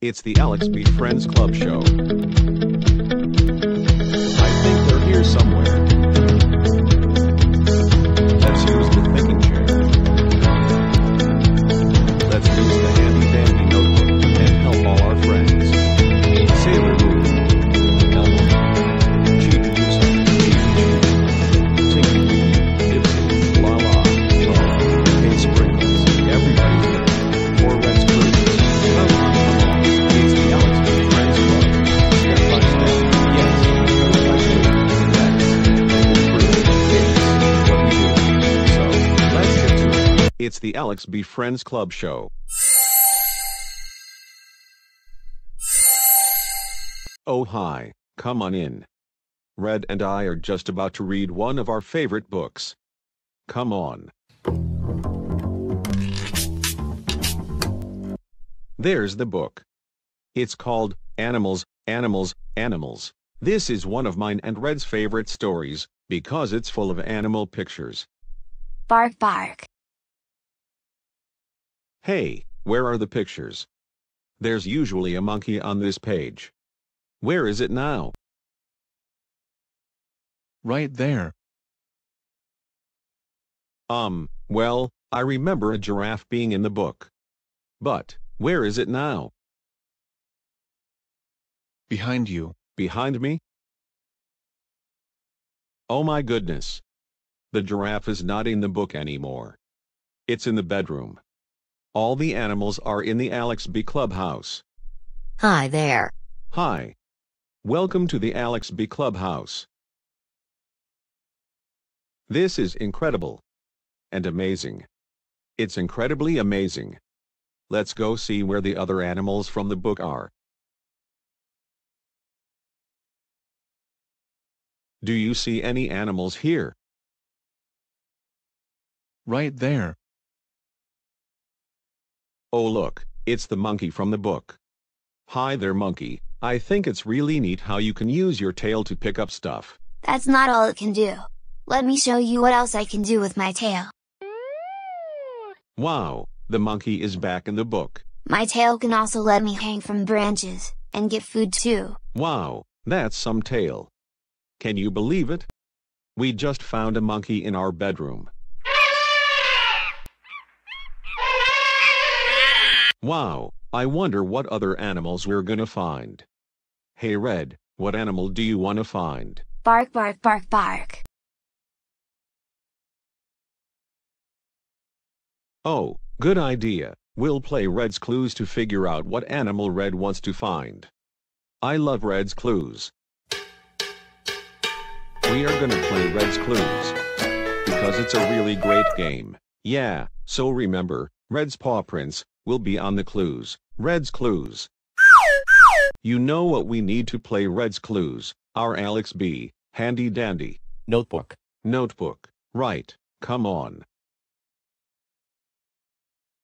It's the Alex B. Friends Club show. I think they're here somewhere. Let's use the thinking chair. Let's use the handy-dandy notebook and help all our friends. Sailor Moon, Elmo, Chibiusa, Tinky, Dipsy, Lala, Lo, Hey Sprinkles, everybody's here. For Red's Clues. Come on. It's the Alex B. Friends Club. Step by step, yes, clue by clue, facts, and proof. It's what we do. So, let's get to it. It's the Alex B. Friends Club show. Oh hi, come on in. Red and I are just about to read one of our favorite books. Come on. There's the book. It's called Animals, Animals, Animals. This is one of mine and Red's favorite stories, because it's full of animal pictures. Bark bark. Hey, where are the pictures? There's usually a monkey on this page. Where is it now? Right there. Well, I remember a giraffe being in the book. But, where is it now? Behind you. Behind me? Oh my goodness. The giraffe is not in the book anymore. It's in the bedroom. All the animals are in the Alex B. Clubhouse. Hi there. Hi. Welcome to the Alex B. Clubhouse. This is incredible. And amazing. It's incredibly amazing. Let's go see where the other animals from the book are. Do you see any animals here? Right there. Oh look, it's the monkey from the book. Hi there monkey, I think it's really neat how you can use your tail to pick up stuff. That's not all it can do. Let me show you what else I can do with my tail. Wow, the monkey is back in the book. My tail can also let me hang from branches, and get food too. Wow, that's some tail. Can you believe it? We just found a monkey in our bedroom. Wow, I wonder what other animals we're gonna find. Hey Red, what animal do you want to find? Bark bark bark bark. Oh, good idea. We'll play Red's Clues to figure out what animal Red wants to find. I love Red's Clues. We are gonna play Red's Clues. Because it's a really great game. Yeah, so remember, Red's paw prints will be on the clues. Red's Clues. You know what we need to play Red's Clues? Our Alex B. Handy dandy Notebook. notebook. Right, come on.